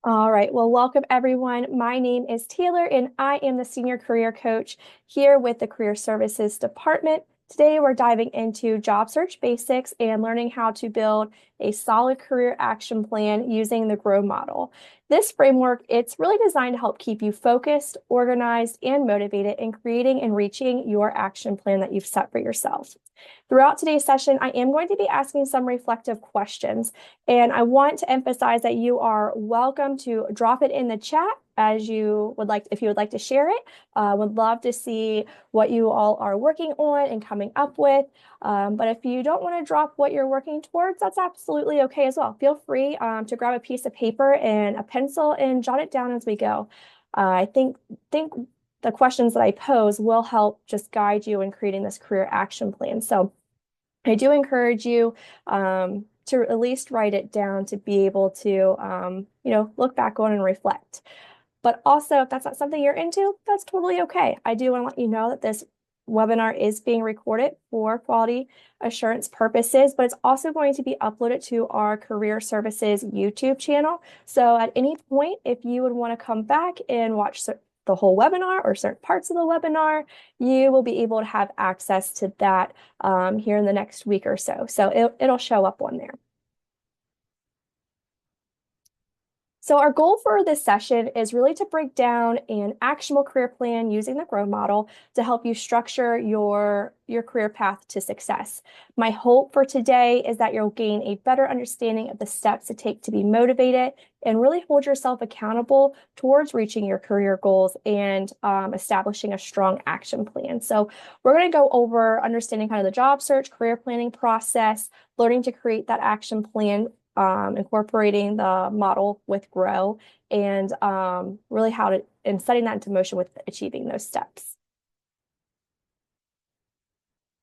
All right, well, welcome everyone. My name is Taylor and I am the Senior Career Coach here with the Career Services Department. Today, we're diving into job search basics and learning how to build a solid career action plan using the GROW model. This framework, it's really designed to help keep you focused, organized, and motivated in creating and reaching your action plan that you've set for yourself. Throughout today's session, I am going to be asking some reflective questions, and I want to emphasize that you are welcome to drop it in the chat as you would like, if you would like to share it. Would love to see what you all are working on and coming up with. But if you don't want to drop what you're working towards, that's absolutely okay as well. Feel free to grab a piece of paper and a pencil and jot it down as we go. I think the questions that I pose will help just guide you in creating this career action plan. So I do encourage you to at least write it down to be able to, look back on and reflect. But also, if that's not something you're into, that's totally okay. I do want to let you know that this webinar is being recorded for quality assurance purposes, but it's also going to be uploaded to our Career Services YouTube channel. So at any point, if you would want to come back and watch the whole webinar or certain parts of the webinar, you will be able to have access to that here in the next week or so. So it'll show up on there. So our goal for this session is really to break down an actionable career plan using the GROW model to help you structure your career path to success. My hope for today is that you'll gain a better understanding of the steps to take to be motivated and really hold yourself accountable towards reaching your career goals and establishing a strong action plan. So we're going to go over understanding kind of the job search, career planning process, learning to create that action plan, incorporating the model with GROW, and really how to, and setting that into motion with achieving those steps.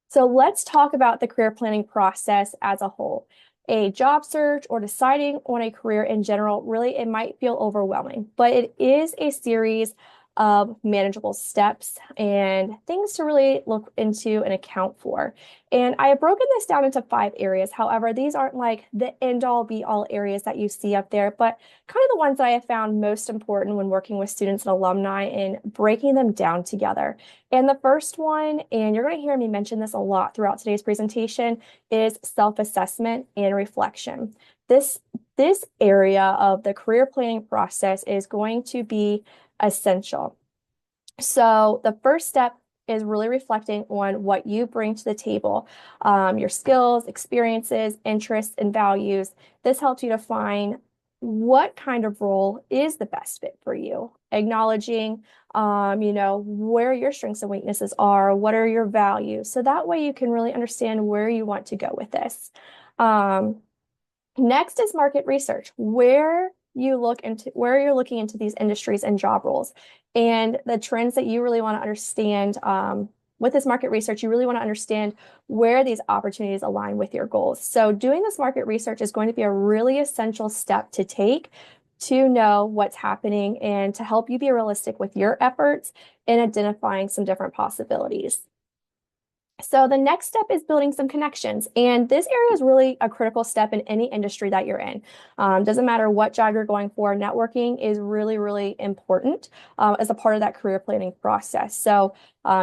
So let's talk about the career planning process as a whole. A job search or deciding on a career in general, really, it might feel overwhelming, but it is a series of manageable steps and things to really look into and account for. And I have broken this down into 5 areas. However, these aren't like the end all be all areas that you see up there, but kind of the ones that I have found most important when working with students and alumni and breaking them down together. And the first one, and you're going to hear me mention this a lot throughout today's presentation, is self-assessment and reflection. This area of the career planning process is going to be essential. So the first step is really reflecting on what you bring to the table, your skills, experiences, interests, and values. This helps you define what kind of role is the best fit for you, acknowledging, where your strengths and weaknesses are, what are your values. So that way you can really understand where you want to go with this. Next is market research, where you're looking into these industries and job roles and the trends that you really want to understand. With this market research, you really want to understand where these opportunities align with your goals. So doing this market research is going to be a really essential step to take to know what's happening and to help you be realistic with your efforts in identifying some different possibilities. So the next step is building some connections. And this area is really a critical step in any industry that you're in. Doesn't matter what job you're going for, networking is really, really important as a part of that career planning process. So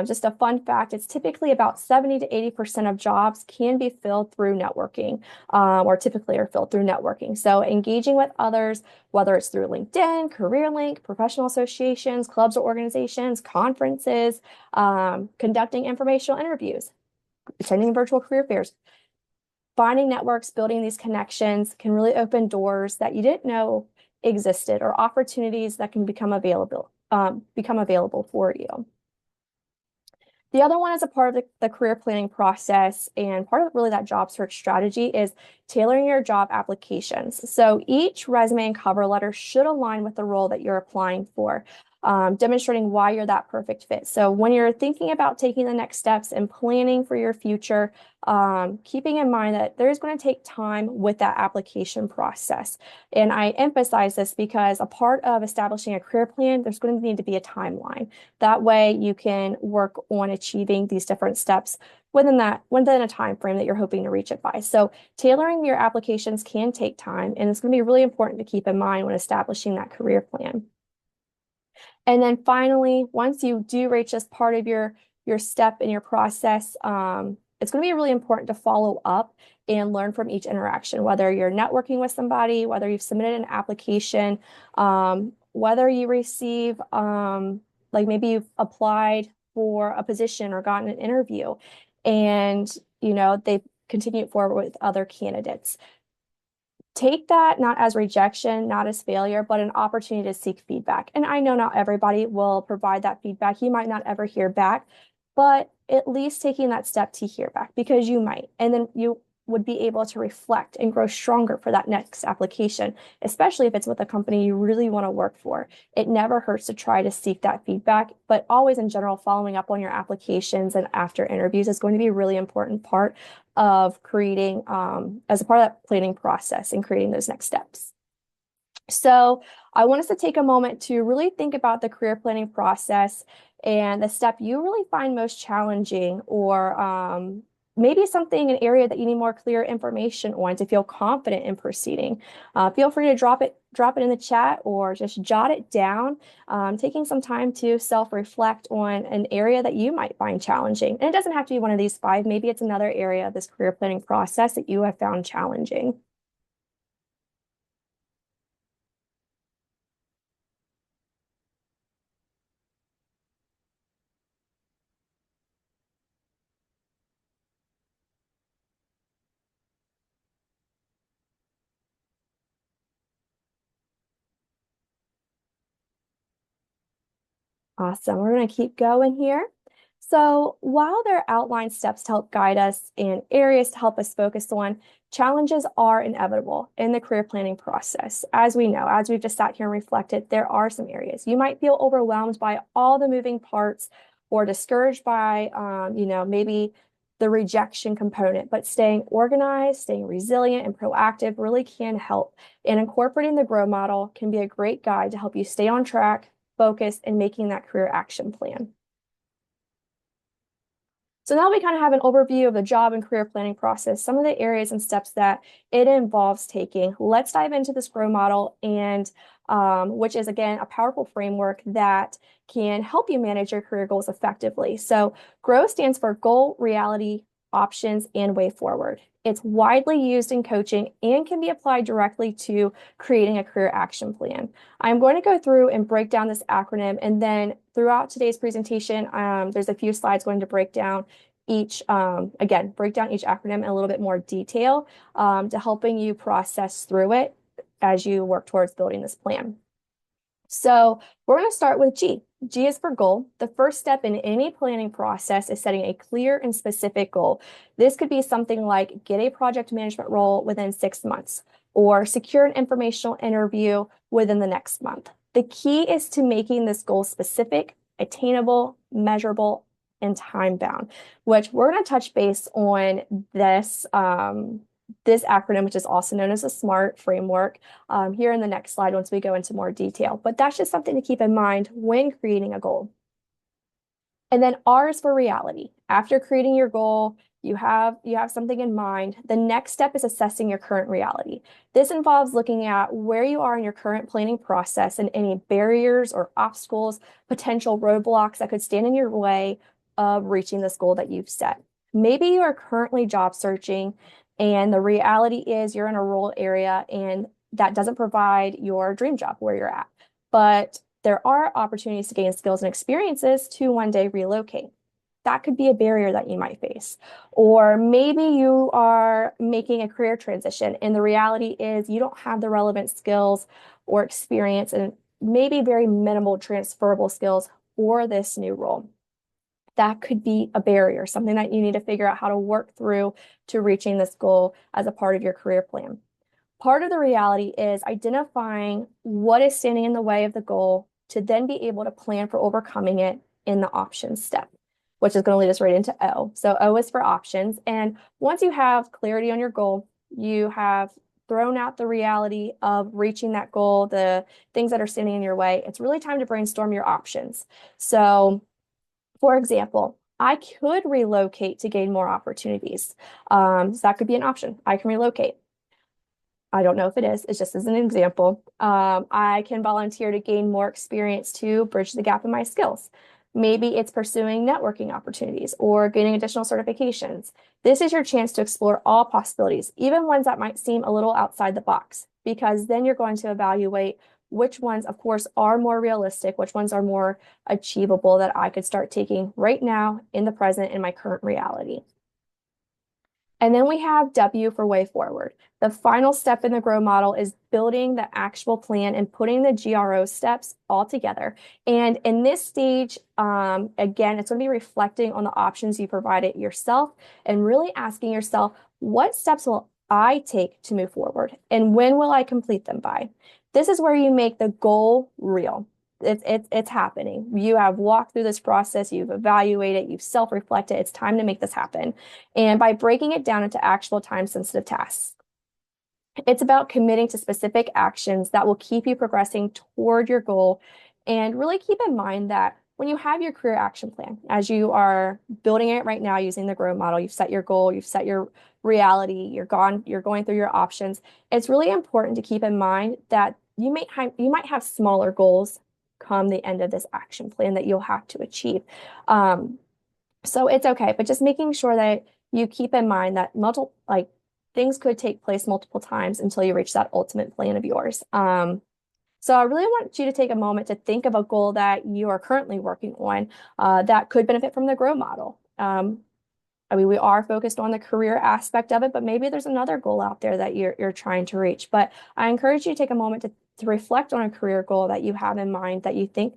just a fun fact, it's typically about 70 to 80% of jobs can be filled through networking, or typically are filled through networking. So engaging with others, whether it's through LinkedIn, CareerLink, professional associations, clubs or organizations, conferences, conducting informational interviews, attending virtual career fairs, finding networks, building these connections can really open doors that you didn't know existed or opportunities that can become available for you. The other one as a part of the career planning process and part of really that job search strategy is tailoring your job applications. So each resume and cover letter should align with the role that you're applying for. demonstrating why you're that perfect fit. So when you're thinking about taking the next steps and planning for your future, keeping in mind that there's going to take time with that application process. And I emphasize this because a part of establishing a career plan, there's going to need to be a timeline. That way you can work on achieving these different steps within a time frame that you're hoping to reach it by. So tailoring your applications can take time, and it's going to be really important to keep in mind when establishing that career plan. And then finally, once you do reach this part of your step in your process, it's going to be really important to follow up and learn from each interaction, whether you're networking with somebody, whether you've submitted an application, whether you receive, like maybe you've applied for a position or gotten an interview, and they've continued forward with other candidates. Take that not as rejection, not as failure, but an opportunity to seek feedback. And I know not everybody will provide that feedback. You might not ever hear back, but at least taking that step to hear back, because you might. And then you would be able to reflect and grow stronger for that next application, especially if it's with a company you really want to work for. It never hurts to try to seek that feedback, but always in general, following up on your applications and after interviews is going to be a really important part of creating, as a part of that planning process and creating those next steps. So I want us to take a moment to really think about the career planning process and the step you really find most challenging, or maybe something, an area that you need more clear information on to feel confident in proceeding. Feel free to drop it in the chat or just jot it down, taking some time to self-reflect on an area that you might find challenging. And it doesn't have to be one of these 5. Maybe it's another area of this career planning process that you have found challenging. Awesome. We're going to keep going here. So while there are outlined steps to help guide us and areas to help us focus on, challenges are inevitable in the career planning process. As we know, as we've just sat here and reflected, there are some areas. You might feel overwhelmed by all the moving parts or discouraged by, maybe the rejection component, but staying organized, staying resilient and proactive really can help. And incorporating the GROW model can be a great guide to help you stay on track, focused, and making that career action plan. So now we kind of have an overview of the job and career planning process, some of the areas and steps that it involves taking. Let's dive into this GROW model, and which is, again, a powerful framework that can help you manage your career goals effectively. So GROW stands for goal, reality, options, and way forward. It's widely used in coaching and can be applied directly to creating a career action plan. I'm going to go through and break down this acronym, and then throughout today's presentation, there's a few slides going to break down each acronym in a little bit more detail, to helping you process through it as you work towards building this plan. So we're going to start with G. G is for goal. The first step in any planning process is setting a clear and specific goal. This could be something like get a project management role within 6 months, or secure an informational interview within the next month. The key is to making this goal specific, attainable, measurable, and time-bound, which we're going to touch base on this acronym, which is also known as a SMART framework, here in the next slide once we go into more detail. But that's just something to keep in mind when creating a goal. And then R is for reality. After creating your goal, you have something in mind. The next step is assessing your current reality. This involves looking at where you are in your current planning process and any barriers or obstacles, potential roadblocks that could stand in your way of reaching this goal that you've set. Maybe you are currently job searching, and the reality is you're in a rural area and that doesn't provide your dream job where you're at. But there are opportunities to gain skills and experiences to one day relocate. That could be a barrier that you might face. Or maybe you are making a career transition and the reality is you don't have the relevant skills or experience and maybe very minimal transferable skills for this new role. That could be a barrier, something that you need to figure out how to work through to reaching this goal as a part of your career plan. Part of the reality is identifying what is standing in the way of the goal to then be able to plan for overcoming it in the options step, which is going to lead us right into O. So O is for options. And once you have clarity on your goal, you have thrown out the reality of reaching that goal, the things that are standing in your way, it's really time to brainstorm your options. So, for example, I could relocate to gain more opportunities. So that could be an option. I can relocate. I don't know if it is. It's just as an example. I can volunteer to gain more experience to bridge the gap in my skills. Maybe it's pursuing networking opportunities or gaining additional certifications. This is your chance to explore all possibilities, even ones that might seem a little outside the box, because then you're going to evaluate which ones, of course, are more realistic, which ones are more achievable that I could start taking right now in the present in my current reality. And then we have W for way forward. The final step in the GROW model is building the actual plan and putting the GRO steps all together. And in this stage, again, it's going to be reflecting on the options you provided yourself and really asking yourself, what steps will I take to move forward? And when will I complete them by? This is where you make the goal real. It's happening. You have walked through this process, you've evaluated, you've self-reflected. It's time to make this happen. And by breaking it down into actual time-sensitive tasks, it's about committing to specific actions that will keep you progressing toward your goal. And really keep in mind that when you have your career action plan, as you are building it right now using the GROW model, you've set your goal, you've set your reality, you're going through your options. It's really important to keep in mind that you might have smaller goals come the end of this action plan that you'll have to achieve. So it's okay, but just making sure that you keep in mind that things could take place multiple times until you reach that ultimate plan of yours. So I really want you to take a moment to think of a goal that you are currently working on that could benefit from the GROW model. I mean, we are focused on the career aspect of it, but maybe there's another goal out there that you're trying to reach. But I encourage you to take a moment to reflect on a career goal that you have in mind that you think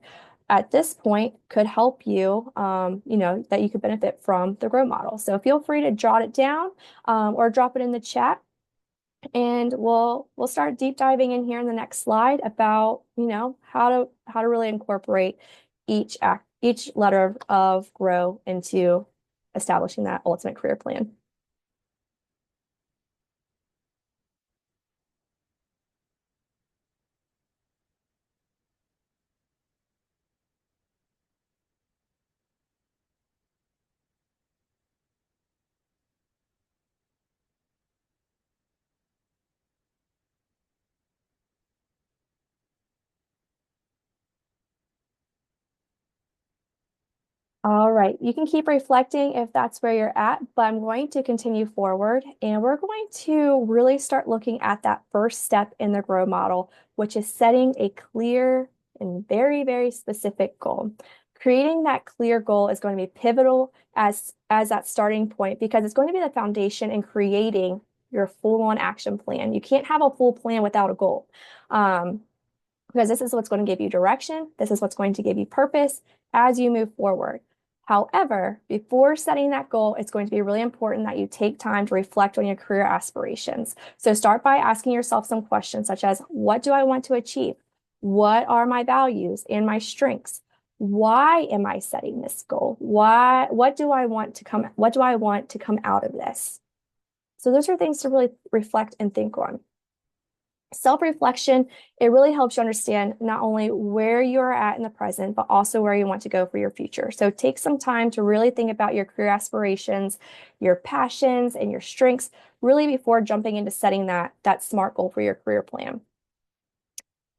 at this point could help you, that you could benefit from the GROW model. So feel free to jot it down or drop it in the chat. And we'll start deep diving in here in the next slide about, how to really incorporate each letter of GROW into establishing that ultimate career plan. All right, you can keep reflecting if that's where you're at, but I'm going to continue forward and we're going to really start looking at that first step in the GROW model, which is setting a clear and very, very specific goal. Creating that clear goal is going to be pivotal as that starting point because it's going to be the foundation in creating your full-on action plan. You can't have a full plan without a goal. Because this is what's going to give you direction. This is what's going to give you purpose as you move forward. However, before setting that goal, it's going to be really important that you take time to reflect on your career aspirations. So start by asking yourself some questions such as, what do I want to achieve? What are my values and my strengths? Why am I setting this goal? What do I want to come out of this? So those are things to really reflect and think on. Self-reflection, it really helps you understand not only where you're at in the present, but also where you want to go for your future. So take some time to really think about your career aspirations, your passions, and your strengths, really before jumping into setting that SMART goal for your career plan.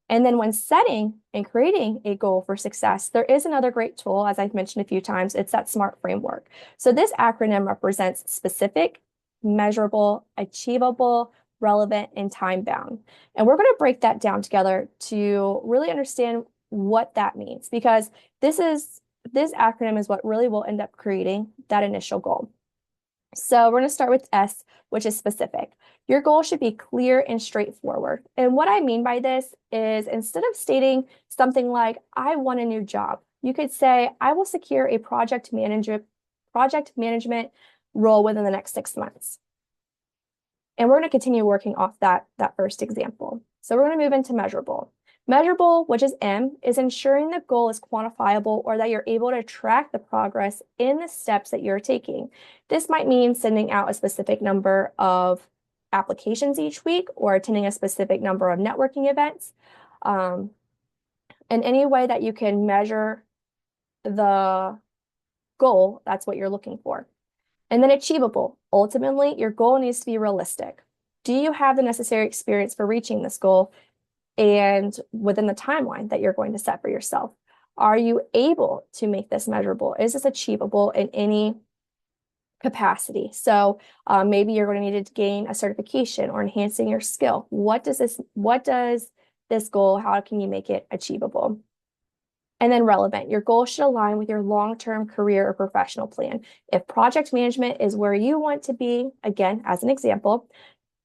And then when setting and creating a goal for success, there is another great tool, as I've mentioned a few times, it's that SMART framework. So this acronym represents specific, measurable, achievable, relevant, and time-bound. And we're going to break that down together to really understand what that means, because this acronym is what really will end up creating that initial goal. So we're going to start with S, which is specific. Your goal should be clear and straightforward. And what I mean by this is instead of stating something like, I want a new job, you could say, I will secure a project management role within the next 6 months. And we're going to continue working off that first example. So we're going to move into measurable. Measurable, which is M, is ensuring the goal is quantifiable or that you're able to track the progress in the steps that you're taking. This might mean sending out a specific number of applications each week or attending a specific number of networking events. In any way that you can measure the goal, that's what you're looking for. And then achievable. Ultimately, your goal needs to be realistic. Do you have the necessary experience for reaching this goal and within the timeline that you're going to set for yourself? Are you able to make this measurable? Is this achievable in any capacity? So maybe you're going to need to gain a certification or enhancing your skill. What does this goal, how can you make it achievable? And then relevant. Your goal should align with your long-term career or professional plan. If project management is where you want to be, again, as an example,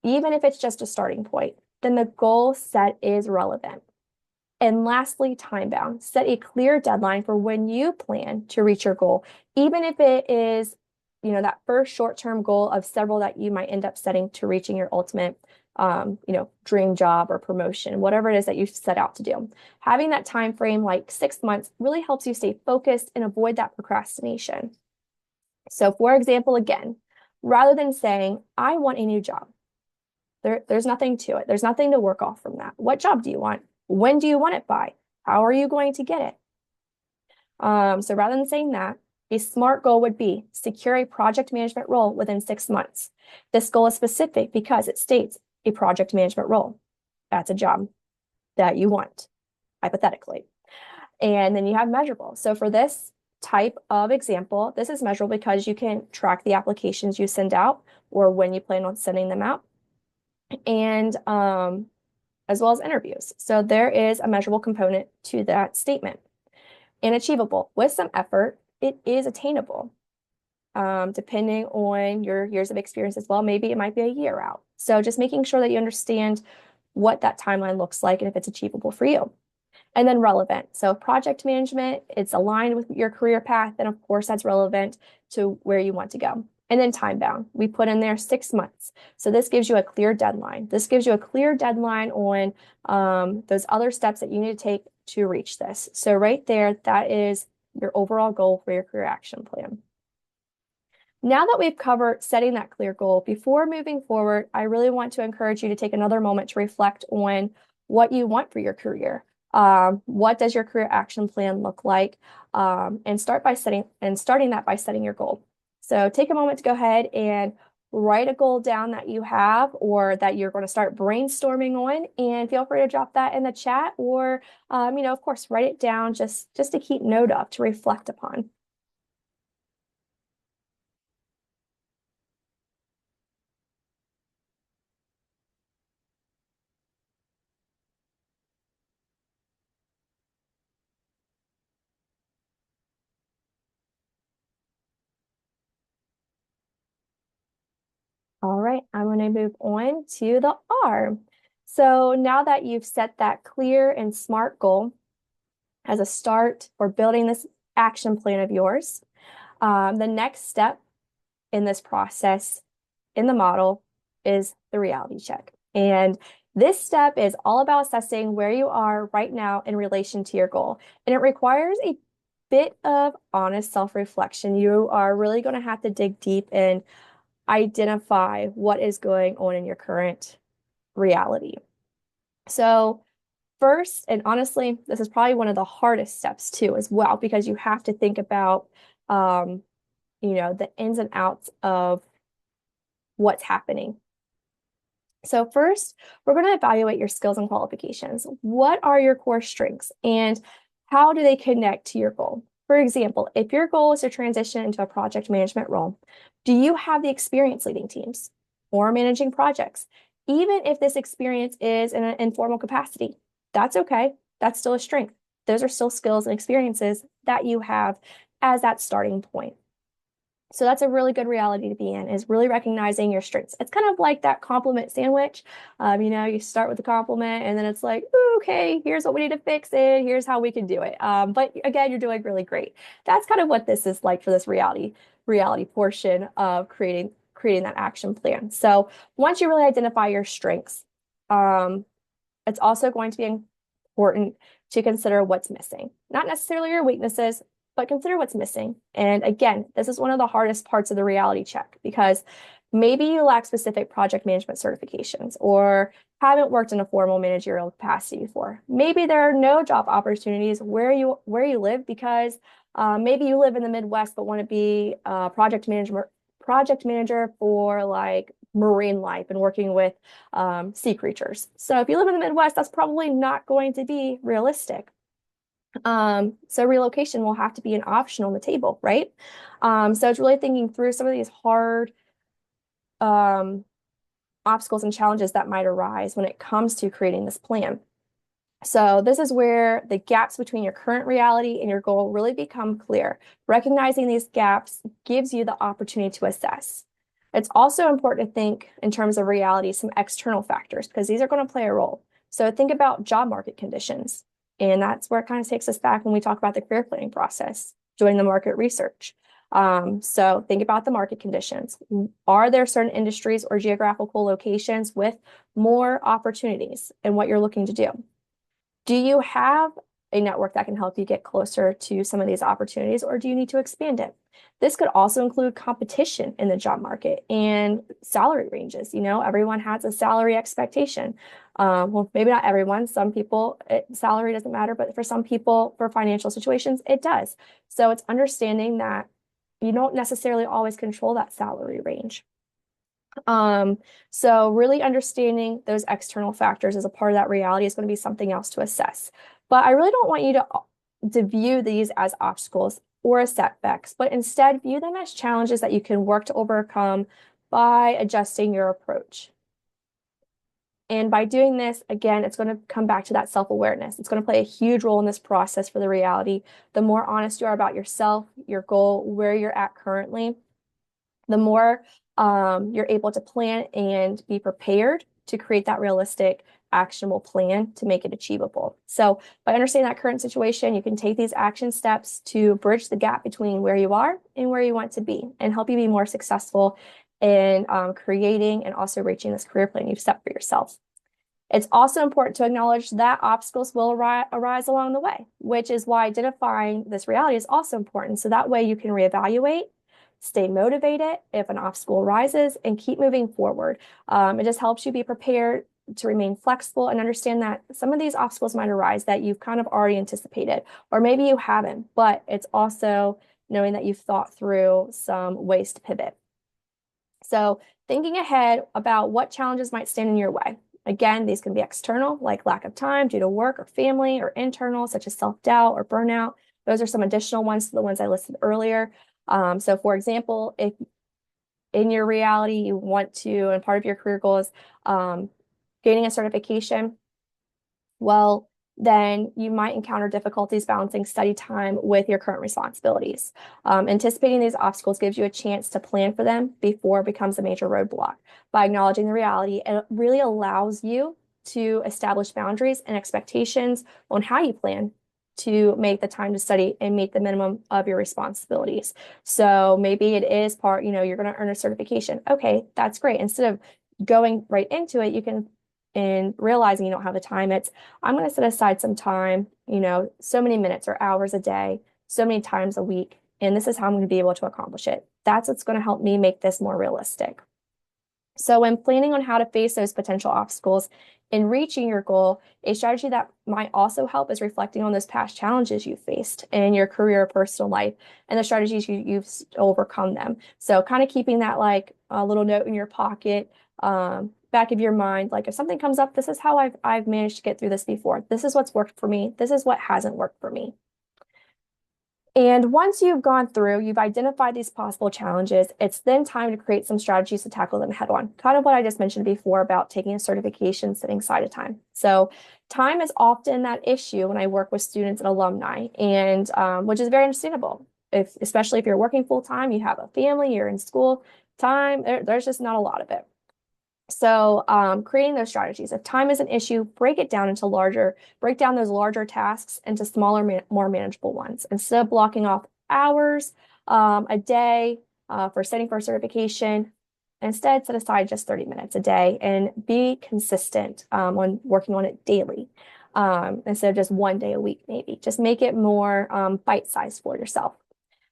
even if it's just a starting point, then the goal set is relevant. And lastly, time bound. Set a clear deadline for when you plan to reach your goal, even if it is, that first short-term goal of several that you might end up setting to reaching your ultimate dream job or promotion, whatever it is that you set out to do. Having that time frame, like 6 months, really helps you stay focused and avoid that procrastination. So for example, again, rather than saying, I want a new job, there's nothing to it. There's nothing to work off from that. What job do you want? When do you want it by? How are you going to get it? So rather than saying that, a SMART goal would be secure a project management role within 6 months. This goal is specific because it states a project management role. That's a job that you want, hypothetically. And then you have measurable. So for this type of example, this is measurable because you can track the applications you send out or when you plan on sending them out, and as well as interviews. So there is a measurable component to that statement. And achievable. With some effort, it is attainable. Depending on your years of experience as well, maybe it might be a year out. So just making sure that you understand what that timeline looks like and if it's achievable for you. And then relevant. So project management, it's aligned with your career path, and of course that's relevant to where you want to go. And then time bound. We put in there 6 months. So this gives you a clear deadline. This gives you a clear deadline on those other steps that you need to take to reach this. So right there, that is your overall goal for your career action plan. Now that we've covered setting that clear goal, before moving forward, I really want to encourage you to take another moment to reflect on what you want for your career. What does your career action plan look like? And starting that by setting your goal. So take a moment to go ahead and write a goal down that you have or that you're going to start brainstorming on, and feel free to drop that in the chat or, of course, write it down just to keep note of, to reflect upon. All right, I'm going to move on to the R. So now that you've set that clear and SMART goal as a start for building this action plan of yours, the next step in this process in the model is the reality check. And this step is all about assessing where you are right now in relation to your goal. And it requires a bit of honest self-reflection. You are really going to have to dig deep and identify what is going on in your current reality. So first, and honestly, this is probably one of the hardest steps too as well, because you have to think about, the ins and outs of what's happening. So first, we're going to evaluate your skills and qualifications. What are your core strengths and how do they connect to your goal? For example, if your goal is to transition into a project management role, do you have the experience leading teams or managing projects? Even if this experience is in an informal capacity, that's okay. That's still a strength. Those are still skills and experiences that you have as that starting point. So that's a really good reality to be in, is really recognizing your strengths. It's kind of like that compliment sandwich. You start with a compliment and then it's like, okay, here's what we need to fix it. Here's how we can do it. But again, you're doing really great. That's kind of what this is like for this reality portion of creating that action plan. So once you really identify your strengths, it's also going to be important to consider what's missing. Not necessarily your weaknesses, but consider what's missing. And again, this is one of the hardest parts of the reality check because maybe you lack specific project management certifications or haven't worked in a formal managerial capacity before. Maybe there are no job opportunities where you live because maybe you live in the Midwest but want to be a project manager for like marine life and working with sea creatures. So if you live in the Midwest, that's probably not going to be realistic. So relocation will have to be an option on the table, right? So it's really thinking through some of these hard obstacles and challenges that might arise when it comes to creating this plan. So this is where the gaps between your current reality and your goal really become clear. Recognizing these gaps gives you the opportunity to assess. It's also important to think in terms of reality, some external factors, because these are going to play a role. So think about job market conditions. And that's where it kind of takes us back when we talk about the career planning process, doing the market research. So think about the market conditions. Are there certain industries or geographical locations with more opportunities in what you're looking to do? Do you have a network that can help you get closer to some of these opportunities, or do you need to expand it? This could also include competition in the job market and salary ranges. Everyone has a salary expectation. Well, maybe not everyone. Some people, salary doesn't matter, but for some people, for financial situations, it does. So it's understanding that you don't necessarily always control that salary range. So really understanding those external factors as a part of that reality is going to be something else to assess. But I really don't want you to view these as obstacles or as setbacks, but instead view them as challenges that you can work to overcome by adjusting your approach. And by doing this, again, it's going to come back to that self-awareness. It's going to play a huge role in this process for the reality. The more honest you are about yourself, your goal, where you're at currently, the more you're able to plan and be prepared to create that realistic, actionable plan to make it achievable. So by understanding that current situation, you can take these action steps to bridge the gap between where you are and where you want to be and help you be more successful in creating and also reaching this career plan you've set for yourself. It's also important to acknowledge that obstacles will arise along the way, which is why identifying this reality is also important. So that way you can reevaluate, stay motivated if an obstacle arises, and keep moving forward. It just helps you be prepared to remain flexible and understand that some of these obstacles might arise that you've kind of already anticipated, or maybe you haven't, but it's also knowing that you've thought through some ways to pivot. So thinking ahead about what challenges might stand in your way. Again, these can be external, like lack of time due to work or family, or internal, such as self-doubt or burnout. Those are some additional ones to the ones I listed earlier. So for example, if in your reality you want to, and part of your career goal is gaining a certification, well, then you might encounter difficulties balancing study time with your current responsibilities. Anticipating these obstacles gives you a chance to plan for them before it becomes a major roadblock. By acknowledging the reality, it really allows you to establish boundaries and expectations on how you plan to make the time to study and meet the minimum of your responsibilities. So maybe it is part, you're going to earn a certification. Okay, that's great. Instead of going right into it, you can, and realizing you don't have the time, I'm going to set aside some time, so many minutes or hours a day, so many times a week, and this is how I'm going to be able to accomplish it. That's what's going to help me make this more realistic. So when planning on how to face those potential obstacles in reaching your goal, a strategy that might also help is reflecting on those past challenges you faced in your career or personal life and the strategies you've overcome them. So kind of keeping that like a little note in your pocket, back of your mind, like if something comes up, this is how I've managed to get through this before. This is what's worked for me. This is what hasn't worked for me. And once you've gone through, you've identified these possible challenges, it's then time to create some strategies to tackle them head on. Kind of what I just mentioned before about taking a certification, setting aside a time. So time is often that issue when I work with students and alumni, and which is very understandable. Especially if you're working full time, you have a family, you're in school, time, there's just not a lot of it. So creating those strategies. If time is an issue, break down those larger tasks into smaller, more manageable ones. Instead of blocking off hours a day for studying for a certification, instead set aside just 30 minutes a day and be consistent on working on it daily. instead of just one day a week, maybe. Just make it more bite-sized for yourself.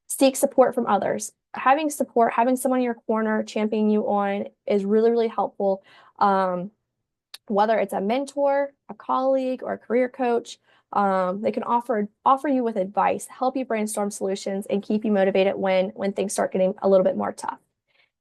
Seek support from others. Having support, having someone in your corner championing you on is really, really helpful. Whether it's a mentor, a colleague, or a career coach, they can offer you with advice, help you brainstorm solutions, and keep you motivated when things start getting a little bit more tough.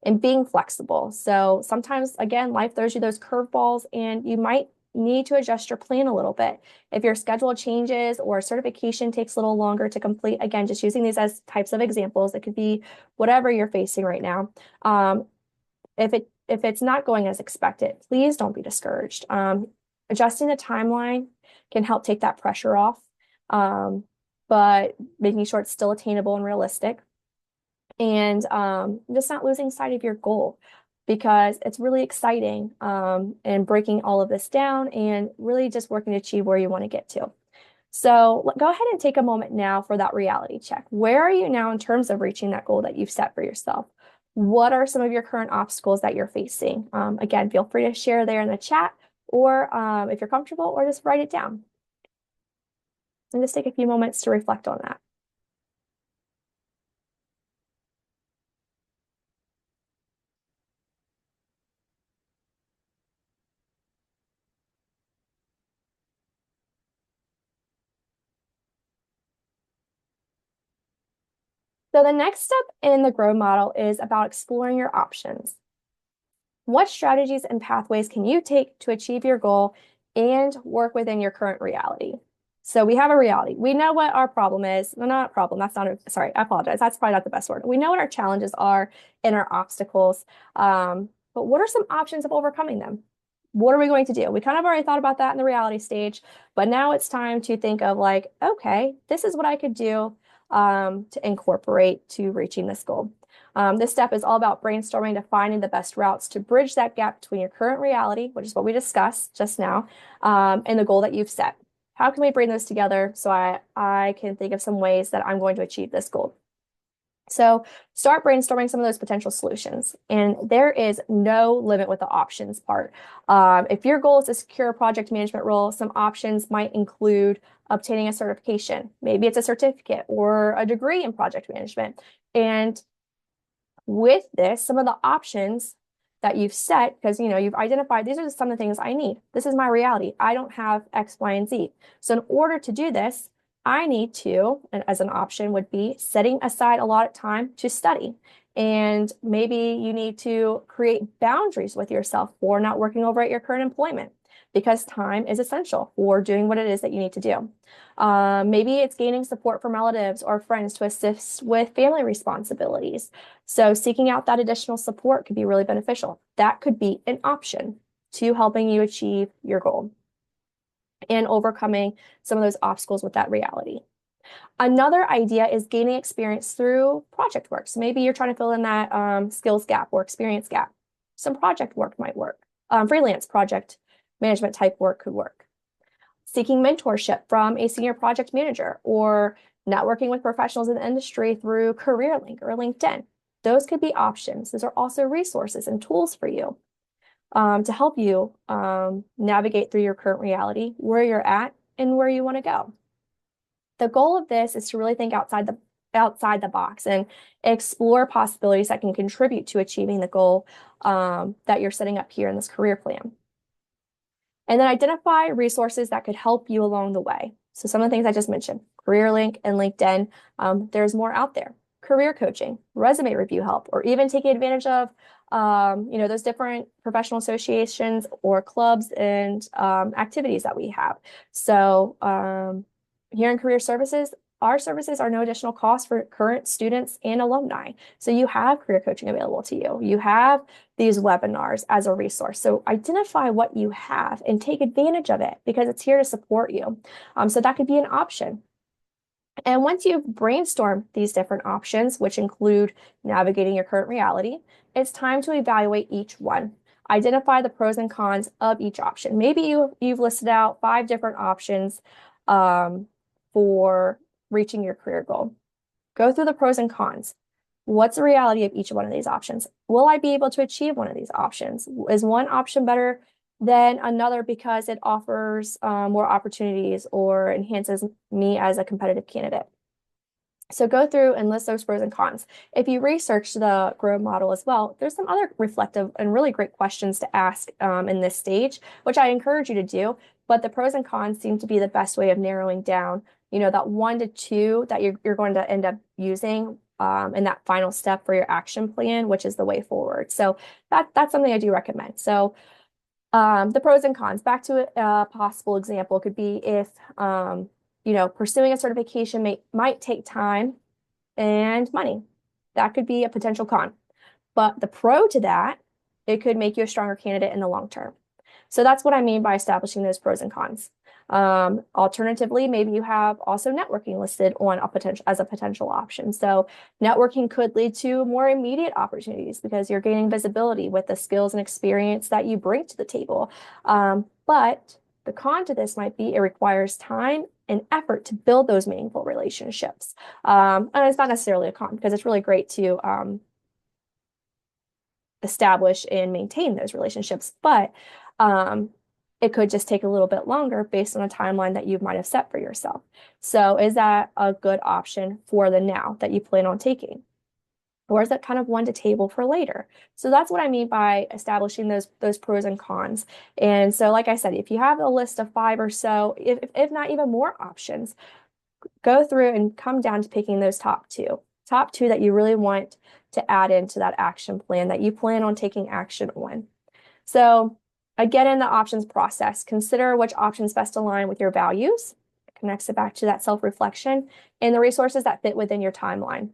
And being flexible. So sometimes, again, life throws you those curveballs, and you might need to adjust your plan a little bit. If your schedule changes or certification takes a little longer to complete, again, just using these as types of examples, it could be whatever you're facing right now. If it's not going as expected, please don't be discouraged. Adjusting the timeline can help take that pressure off, but making sure it's still attainable and realistic. And just not losing sight of your goal, because it's really exciting, and breaking all of this down and really just working to achieve where you want to get to. So go ahead and take a moment now for that reality check. Where are you now in terms of reaching that goal that you've set for yourself? What are some of your current obstacles that you're facing? Again, feel free to share there in the chat, or if you're comfortable, or just write it down. And just take a few moments to reflect on that. So the next step in the GROW model is about exploring your options. What strategies and pathways can you take to achieve your goal and work within your current reality? So we have a reality. We know what our problem is. No, not a problem. That's not sorry, I apologize. That's probably not the best word. We know what our challenges are and our obstacles. But what are some options of overcoming them? What are we going to do? We kind of already thought about that in the reality stage, but now it's time to think of like, okay, this is what I could do to incorporate to reaching this goal. This step is all about brainstorming to finding the best routes to bridge that gap between your current reality, which is what we discussed just now, and the goal that you've set. How can we bring those together so I can think of some ways that I'm going to achieve this goal? So start brainstorming some of those potential solutions. And there is no limit with the options part. If your goal is to secure a project management role, some options might include obtaining a certification. Maybe it's a certificate or a degree in project management. And with this, some of the options that you've set, because you've identified these are just some of the things I need. This is my reality. I don't have X, Y, and Z. So in order to do this, I need to, and as an option would be setting aside a lot of time to study. And maybe you need to create boundaries with yourself for not working over at your current employment, because time is essential for doing what it is that you need to do. Maybe it's gaining support from relatives or friends to assist with family responsibilities. So seeking out that additional support could be really beneficial. That could be an option to helping you achieve your goal and overcoming some of those obstacles with that reality. Another idea is gaining experience through project work. So maybe you're trying to fill in that skills gap or experience gap. Some project work might work. Freelance project management type work could work. Seeking mentorship from a senior project manager, or networking with professionals in the industry through CareerLink or LinkedIn. Those could be options. Those are also resources and tools for you to help you navigate through your current reality, where you're at, and where you want to go. The goal of this is to really think outside the box and explore possibilities that can contribute to achieving the goal that you're setting up here in this career plan. And then identify resources that could help you along the way. So some of the things I just mentioned, CareerLink and LinkedIn, there's more out there. Career coaching, resume review help, or even taking advantage of those different professional associations or clubs and activities that we have. So here in Career Services, our services are no additional cost for current students and alumni. So you have career coaching available to you. You have these webinars as a resource. So identify what you have and take advantage of it, because it's here to support you. So that could be an option. And once you've brainstormed these different options, which include navigating your current reality, it's time to evaluate each one. Identify the pros and cons of each option. Maybe you've listed out 5 different options for reaching your career goal. Go through the pros and cons. What's the reality of each one of these options? Will I be able to achieve one of these options? Is one option better Then another because it offers more opportunities or enhances me as a competitive candidate. So go through and list those pros and cons. If you research the GROW model as well, there's some other reflective and really great questions to ask in this stage, which I encourage you to do. But the pros and cons seem to be the best way of narrowing down, that 1 to 2 that you're going to end up using in that final step for your action plan, which is the way forward. So that's something I do recommend. So the pros and cons, back to a possible example could be if pursuing a certification might take time and money. That could be a potential con. But the pro to that, it could make you a stronger candidate in the long term. So that's what I mean by establishing those pros and cons. Alternatively, maybe you have also networking listed on as a potential option. So networking could lead to more immediate opportunities because you're gaining visibility with the skills and experience that you bring to the table. But the con to this might be it requires time and effort to build those meaningful relationships. And it's not necessarily a con because it's really great to establish and maintain those relationships, but it could just take a little bit longer based on a timeline that you might have set for yourself. So is that a good option for the now that you plan on taking? Or is that kind of one to table for later? So that's what I mean by establishing those pros and cons. And so, like I said, if you have a list of 5 or so, if not even more options, go through and come down to picking those top two that you really want to add into that action plan that you plan on taking action on. So again, in the options process, consider which options best align with your values. It connects it back to that self-reflection and the resources that fit within your timeline.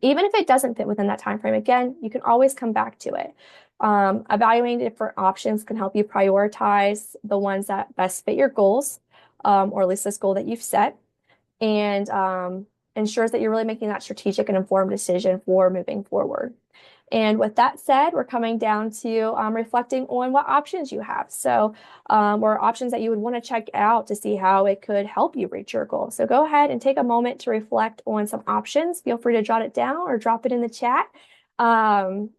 Even if it doesn't fit within that time frame, again, you can always come back to it. Evaluating different options can help you prioritize the ones that best fit your goals, or at least this goal that you've set, and ensures that you're really making that strategic and informed decision for moving forward. And with that said, we're coming down to reflecting on what options you have. So, or options that you would want to check out to see how it could help you reach your goal. So go ahead and take a moment to reflect on some options. Feel free to jot it down or drop it in the chat. And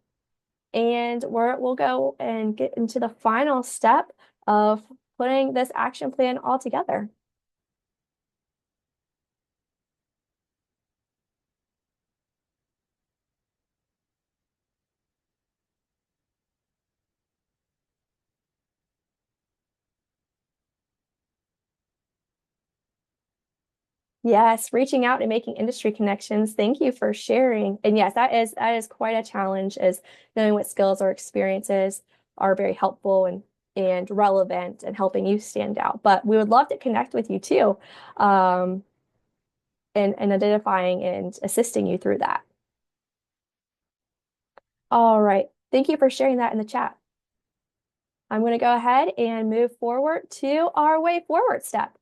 we'll go and get into the final step of putting this action plan all together. Yes, reaching out and making industry connections. Thank you for sharing. And yes, that is quite a challenge, is knowing what skills or experiences are very helpful and relevant and helping you stand out. But we would love to connect with you too, and identifying and assisting you through that. All right. Thank you for sharing that in the chat. I'm going to go ahead and move forward to our way forward step.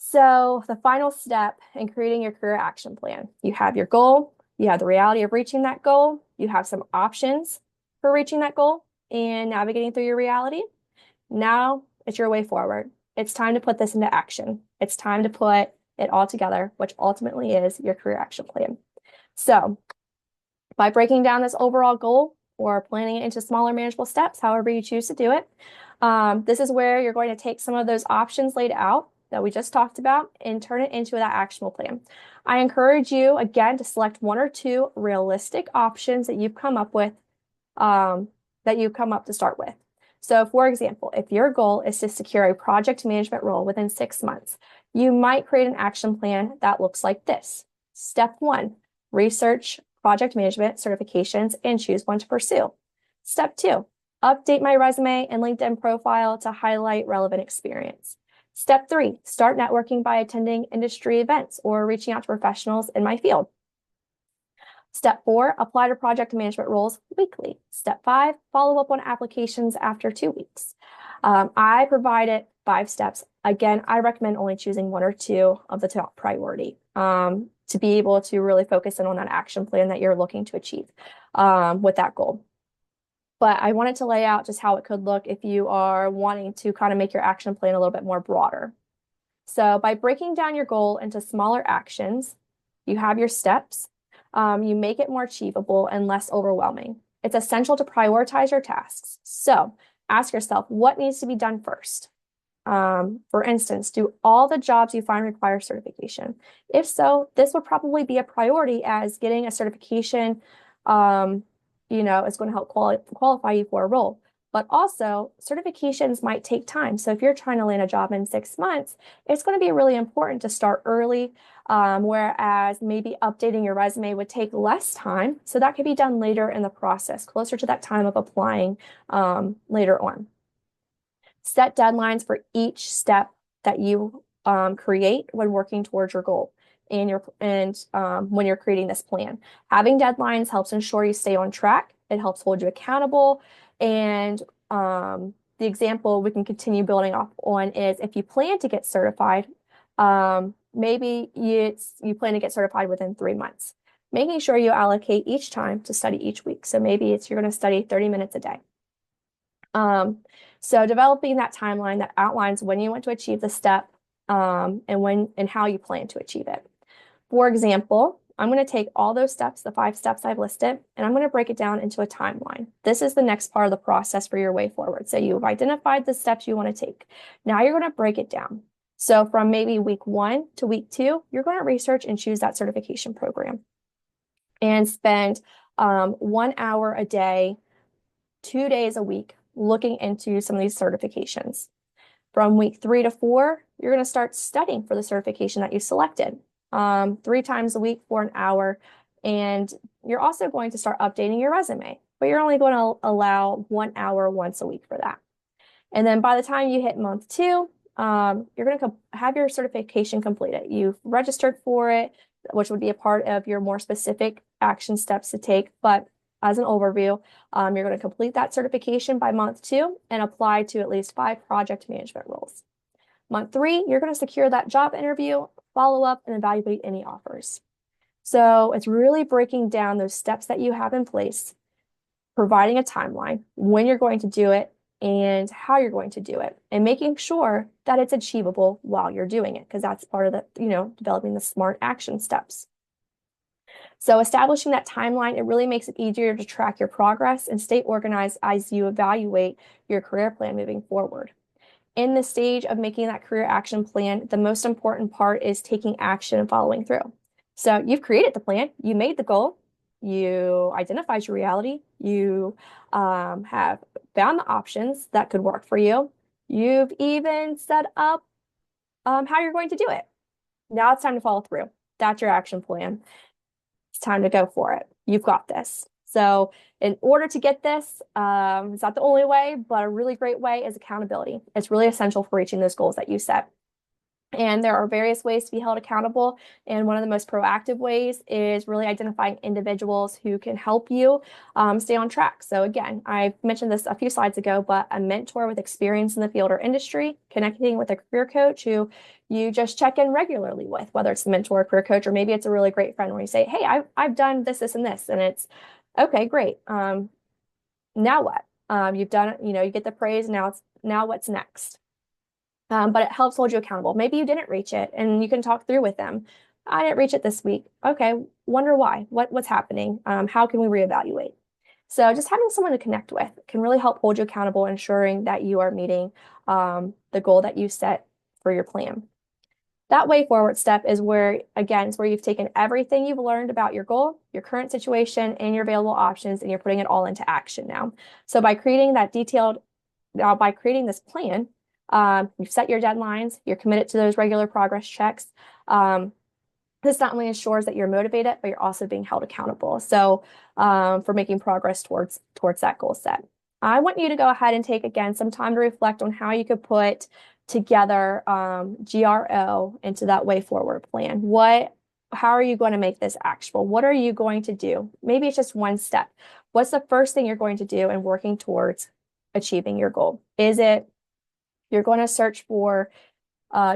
So the final step in creating your career action plan, you have your goal, you have the reality of reaching that goal, you have some options for reaching that goal and navigating through your reality. Now it's your way forward. It's time to put this into action. It's time to put it all together, which ultimately is your career action plan. So by breaking down this overall goal or planning it into smaller manageable steps, however you choose to do it, this is where you're going to take some of those options laid out that we just talked about and turn it into that actionable plan. I encourage you, again, to select 1 or 2 realistic options that you've come up with, to start with. So for example, if your goal is to secure a project management role within 6 months, you might create an action plan that looks like this. Step 1, research project management certifications and choose one to pursue. Step 2, update my resume and LinkedIn profile to highlight relevant experience. Step 3, start networking by attending industry events or reaching out to professionals in my field. Step 4, apply to project management roles weekly. Step 5, follow up on applications after 2 weeks. I provided 5 steps. Again, I recommend only choosing 1 or 2 of the top priority to be able to really focus in on that action plan that you're looking to achieve with that goal. But I wanted to lay out just how it could look if you are wanting to kind of make your action plan a little bit more broader. So by breaking down your goal into smaller actions, you have your steps, you make it more achievable and less overwhelming. It's essential to prioritize your tasks. So ask yourself what needs to be done first. For instance, do all the jobs you find require certification? If so, this would probably be a priority, as getting a certification, is going to help qualify you for a role. But also, certifications might take time. So if you're trying to land a job in 6 months, it's going to be really important to start early, whereas maybe updating your resume would take less time. So that could be done later in the process, closer to that time of applying later on. Set deadlines for each step that you create when working towards your goal and when you're creating this plan. Having deadlines helps ensure you stay on track. It helps hold you accountable. And the example we can continue building off on is, if you plan to get certified, maybe you plan to get certified within 3 months. Making sure you allocate each time to study each week. So maybe you're going to study 30 minutes a day. So developing that timeline that outlines when you want to achieve the step, and how you plan to achieve it. For example, I'm going to take all those steps, the 5 steps I've listed, and I'm going to break it down into a timeline. This is the next part of the process for your way forward. So you've identified the steps you want to take. Now you're going to break it down. So from maybe week 1 to week 2, you're going to research and choose that certification program and spend 1 hour a day, 2 days a week looking into some of these certifications. From week 3 to 4, you're going to start studying for the certification that you selected, 3 times a week for an hour. And you're also going to start updating your resume, but you're only going to allow 1 hour once a week for that. And then by the time you hit month 2, you're going to have your certification completed. You've registered for it, which would be a part of your more specific action steps to take. But as an overview, you're going to complete that certification by month 2 and apply to at least 5 project management roles. Month 3, you're going to secure that job interview, follow up, and evaluate any offers. So it's really breaking down those steps that you have in place, providing a timeline, when you're going to do it, and how you're going to do it, and making sure that it's achievable while you're doing it, because that's part of the, developing the SMART action steps. So establishing that timeline, it really makes it easier to track your progress and stay organized as you evaluate your career plan moving forward. In the stage of making that career action plan, the most important part is taking action and following through. So you've created the plan, you made the goal, you identified your reality, you have found the options that could work for you. You've even set up how you're going to do it. Now it's time to follow through. That's your action plan. It's time to go for it. You've got this. So in order to get this, it's not the only way, but a really great way is accountability. It's really essential for reaching those goals that you set. And there are various ways to be held accountable. And one of the most proactive ways is really identifying individuals who can help you stay on track. So again, I mentioned this a few slides ago, but a mentor with experience in the field or industry, connecting with a career coach who you just check in regularly with, whether it's the mentor or career coach, or maybe it's a really great friend where you say, hey, I've done this, this, and this. And it's, okay, great. Now what? You've done it, you get the praise. Now what's next? But it helps hold you accountable. Maybe you didn't reach it and you can talk through with them. I didn't reach it this week. Okay, wonder why. What's happening? How can we reevaluate? So just having someone to connect with can really help hold you accountable, ensuring that you are meeting the goal that you set for your plan. That way forward step is where you've taken everything you've learned about your goal, your current situation, and your available options, and you're putting it all into action now. So by creating this plan, you've set your deadlines, you're committed to those regular progress checks. This not only ensures that you're motivated, but you're also being held accountable. So for making progress towards that goal set. I want you to go ahead and take, again, some time to reflect on how you could put together GRO into that way forward plan. How are you going to make this actionable? What are you going to do? Maybe it's just one step. What's the first thing you're going to do in working towards achieving your goal? Is it you're going to search for,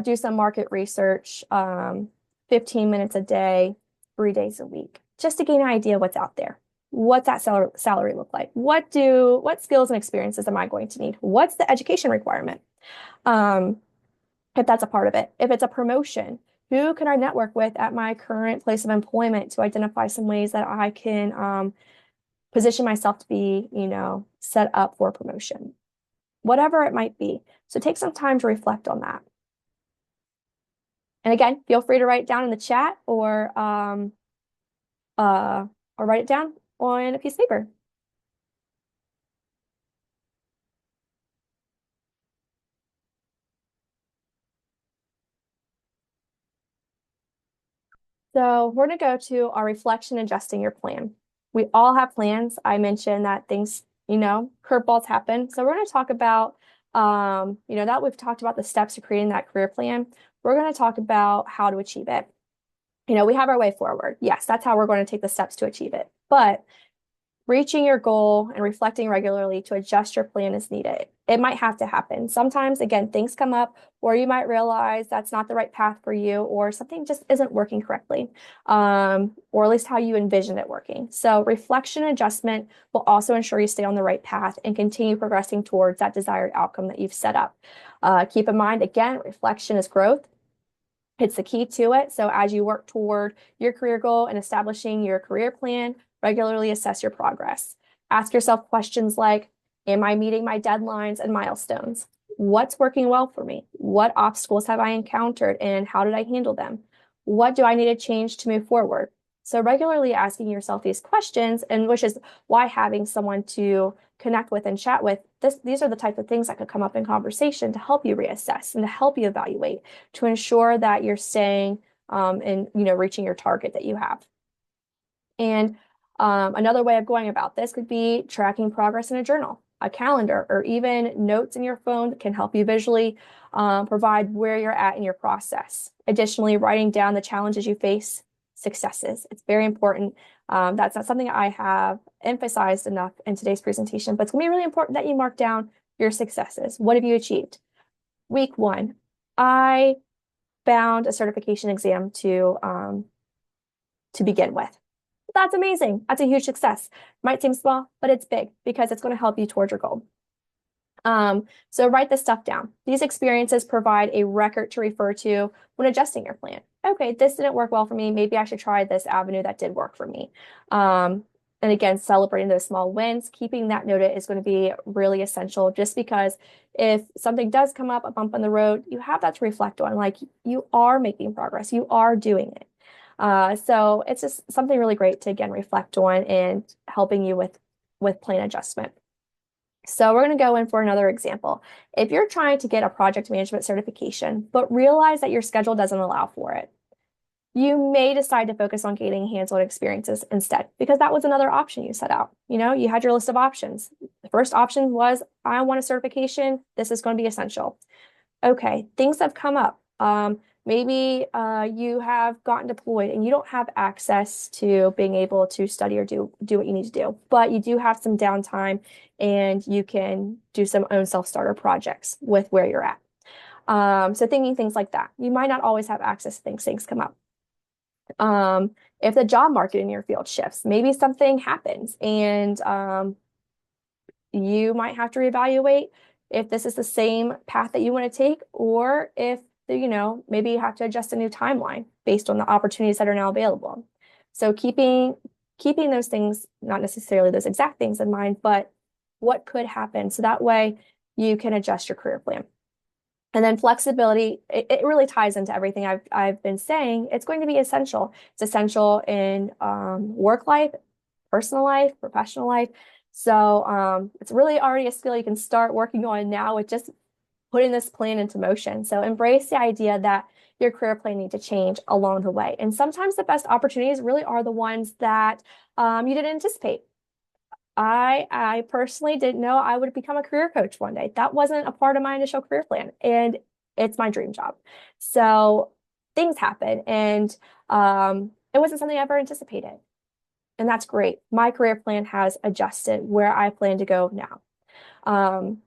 do some market research, 15 minutes a day, 3 days a week, just to gain an idea of what's out there? What's that salary look like? What skills and experiences am I going to need? What's the education requirement? If that's a part of it. If it's a promotion, who can I network with at my current place of employment to identify some ways that I can position myself to be, set up for promotion? whatever it might be. So take some time to reflect on that. And again, feel free to write it down in the chat or write it down on a piece of paper. So we're going to go to our reflection, adjusting your plan. We all have plans. I mentioned that things, curveballs happen. So we're going to talk about, that we've talked about the steps to creating that career plan. We're going to talk about how to achieve it. We have our way forward. Yes, that's how we're going to take the steps to achieve it. But reaching your goal and reflecting regularly to adjust your plan is needed. It might have to happen. Sometimes, again, things come up, or you might realize that's not the right path for you, or something just isn't working correctly, or at least how you envision it working. So reflection and adjustment will also ensure you stay on the right path and continue progressing towards that desired outcome that you've set up. Keep in mind, again, reflection is growth. It's the key to it. So as you work toward your career goal and establishing your career plan, regularly assess your progress. Ask yourself questions like, am I meeting my deadlines and milestones? What's working well for me? What obstacles have I encountered and how did I handle them? What do I need to change to move forward? So regularly asking yourself these questions, and which is why having someone to connect with and chat with, these are the type of things that could come up in conversation to help you reassess and to help you evaluate to ensure that you're staying and reaching your target that you have. And another way of going about this could be tracking progress in a journal, a calendar, or even notes in your phone can help you visually provide where you're at in your process. Additionally, writing down the challenges you face, successes. It's very important. That's not something I have emphasized enough in today's presentation, but it's going to be really important that you mark down your successes. What have you achieved? Week 1, I found a certification exam to begin with. That's amazing. That's a huge success. Might seem small, but it's big because it's going to help you towards your goal. So write this stuff down. These experiences provide a record to refer to when adjusting your plan. Okay, this didn't work well for me. Maybe I should try this avenue that did work for me. And again, celebrating those small wins, keeping that noted is going to be really essential just because if something does come up, a bump on the road, you have that to reflect on. Like you are making progress, you are doing it. So it's just something really great to, again, reflect on and helping you with plan adjustment. So we're going to go in for another example. If you're trying to get a project management certification, but realize that your schedule doesn't allow for it, you may decide to focus on gaining hands-on experiences instead, because that was another option you set out. You had your list of options. The first option was, I want a certification. This is going to be essential. Okay, things have come up. Maybe you have gotten deployed and you don't have access to being able to study or do what you need to do, but you do have some downtime and you can do some own self-starter projects with where you're at. So thinking things like that. You might not always have access to things come up. If the job market in your field shifts, maybe something happens and you might have to reevaluate if this is the same path that you want to take, or if, maybe you have to adjust a new timeline based on the opportunities that are now available. So keeping those things, not necessarily those exact things in mind, but what could happen. So that way you can adjust your career plan. And then flexibility, it really ties into everything I've been saying. It's going to be essential. It's essential in work life, personal life, professional life. So it's really already a skill you can start working on now with just putting this plan into motion. So embrace the idea that your career plan needs to change along the way. And sometimes the best opportunities really are the ones that you didn't anticipate. I personally didn't know I would become a career coach one day. That wasn't a part of my initial career plan, and it's my dream job. So things happen, and it wasn't something I ever anticipated. And that's great. My career plan has adjusted where I plan to go now.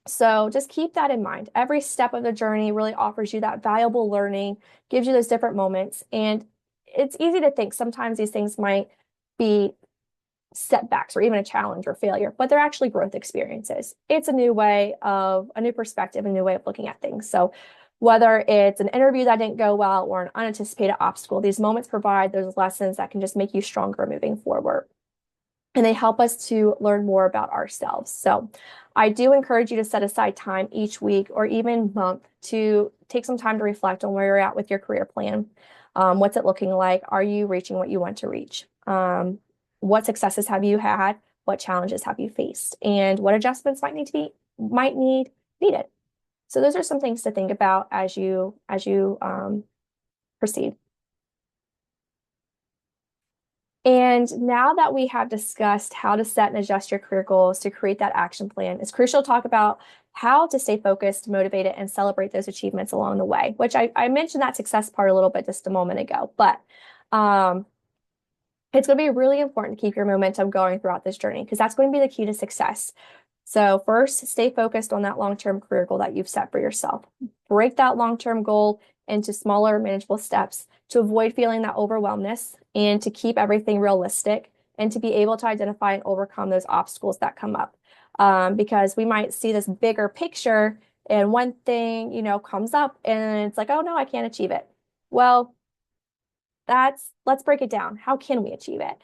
So just keep that in mind. Every step of the journey really offers you that valuable learning, gives you those different moments. And it's easy to think sometimes these things might be setbacks or even a challenge or failure, but they're actually growth experiences. It's a new perspective, a new way of looking at things. So whether it's an interview that didn't go well or an unanticipated obstacle, these moments provide those lessons that can just make you stronger moving forward. and they help us to learn more about ourselves. So I do encourage you to set aside time each week or even month to take some time to reflect on where you're at with your career plan. What's it looking like? Are you reaching what you want to reach? What successes have you had? What challenges have you faced? And what adjustments might need needed? So those are some things to think about as you proceed. And now that we have discussed how to set and adjust your career goals to create that action plan, it's crucial to talk about how to stay focused, motivated, and celebrate those achievements along the way, which I mentioned that success part a little bit just a moment ago. But it's going to be really important to keep your momentum going throughout this journey because that's going to be the key to success. So first, stay focused on that long-term career goal that you've set for yourself. Break that long-term goal into smaller, manageable steps to avoid feeling that overwhelmness and to keep everything realistic and to be able to identify and overcome those obstacles that come up. Because we might see this bigger picture and one thing, comes up and it's like, oh no, I can't achieve it. Well, let's break it down. How can we achieve it?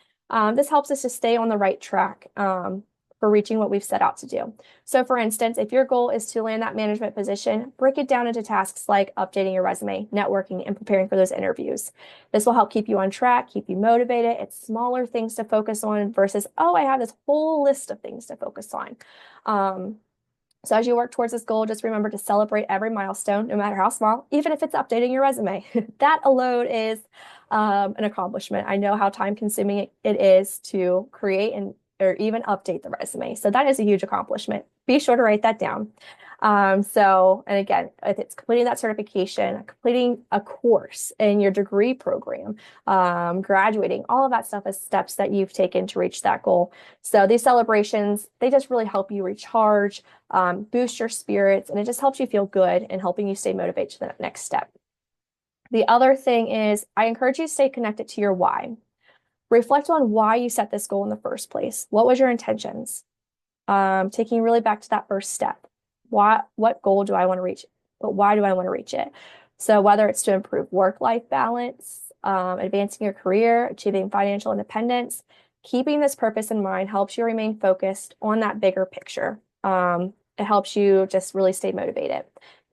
This helps us to stay on the right track for reaching what we've set out to do. So for instance, if your goal is to land that management position, break it down into tasks like updating your resume, networking, and preparing for those interviews. This will help keep you on track, keep you motivated. It's smaller things to focus on versus, oh, I have this whole list of things to focus on. So as you work towards this goal, just remember to celebrate every milestone, no matter how small, even if it's updating your resume. That alone is an accomplishment. I know how time consuming it is to create or even update the resume. So that is a huge accomplishment. Be sure to write that down. And again, if it's completing that certification, completing a course in your degree program, graduating, all of that stuff is steps that you've taken to reach that goal. So these celebrations, they just really help you recharge, boost your spirits, and it just helps you feel good and helping you stay motivated to the next step. The other thing is I encourage you to stay connected to your why. Reflect on why you set this goal in the first place. What was your intentions? Taking really back to that first step. What goal do I want to reach? But why do I want to reach it? So whether it's to improve work-life balance, advancing your career, achieving financial independence, keeping this purpose in mind helps you remain focused on that bigger picture. It helps you just really stay motivated.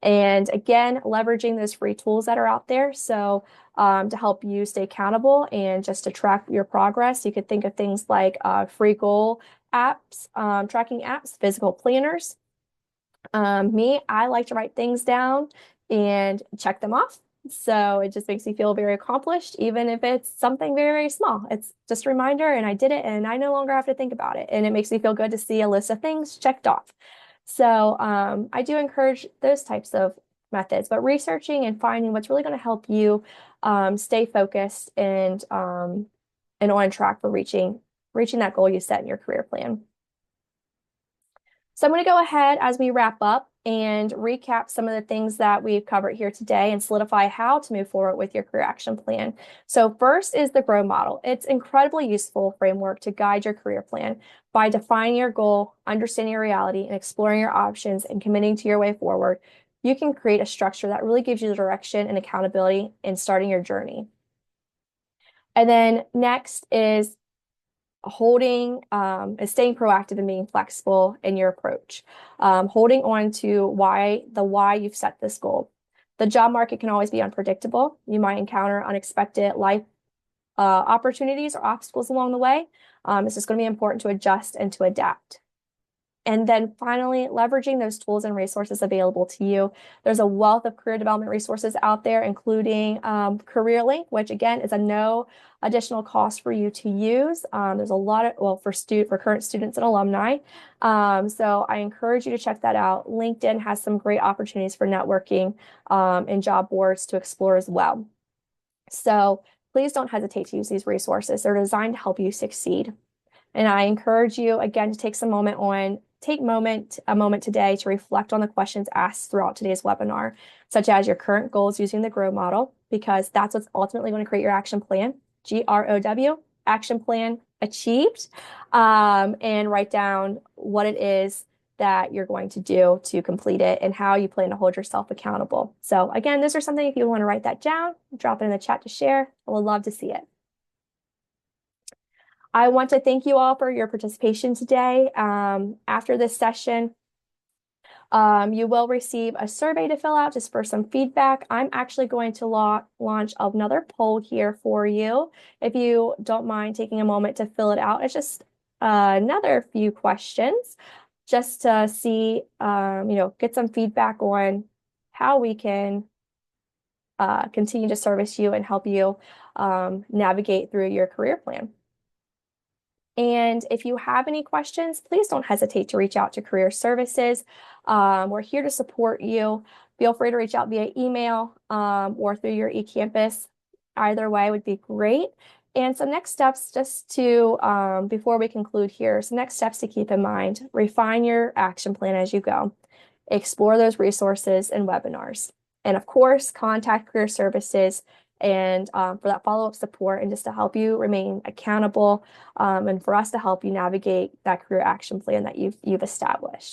And again, leveraging those free tools that are out there. So to help you stay accountable and just to track your progress, you could think of things like free goal apps, tracking apps, physical planners. I like to write things down and check them off. So it just makes me feel very accomplished, even if it's something very, very small. It's just a reminder and I did it and I no longer have to think about it. And it makes me feel good to see a list of things checked off. So I do encourage those types of methods, but researching and finding what's really going to help you stay focused and on track for reaching that goal you set in your career plan. So I'm going to go ahead as we wrap up and recap some of the things that we've covered here today and solidify how to move forward with your career action plan. So first is the GROW model. It's incredibly useful framework to guide your career plan by defining your goal, understanding your reality, and exploring your options and committing to your way forward. You can create a structure that really gives you the direction and accountability in starting your journey. And then next is staying proactive and being flexible in your approach. Holding on to why you've set this goal. The job market can always be unpredictable. You might encounter unexpected life opportunities or obstacles along the way. It's just going to be important to adjust and to adapt. And then finally, leveraging those tools and resources available to you. There's a wealth of career development resources out there, including CareerLink, which again is a no additional cost for you to use. There's a lot of, for current students and alumni. So I encourage you to check that out. LinkedIn has some great opportunities for networking and job boards to explore as well. So please don't hesitate to use these resources. They're designed to help you succeed. And I encourage you again to take a moment today to reflect on the questions asked throughout today's webinar, such as your current goals using the GROW model, because that's what's ultimately going to create your action plan, GROW, action plan achieved, and write down what it is that you're going to do to complete it and how you plan to hold yourself accountable. So again, those are something if you want to write that down, drop it in the chat to share. I would love to see it. I want to thank you all for your participation today. After this session, you will receive a survey to fill out just for some feedback. I'm actually going to launch another poll here for you. If you don't mind taking a moment to fill it out, it's just another few questions just to see, get some feedback on how we can continue to service you and help you navigate through your career plan. And if you have any questions, please don't hesitate to reach out to Career Services. We're here to support you. Feel free to reach out via email or through your eCampus. Either way would be great. And some next steps just to, before we conclude here, some next steps to keep in mind. Refine your action plan as you go. Explore those resources and webinars. And of course, contact Career Services and for that follow-up support and just to help you remain accountable and for us to help you navigate that career action plan that you've established.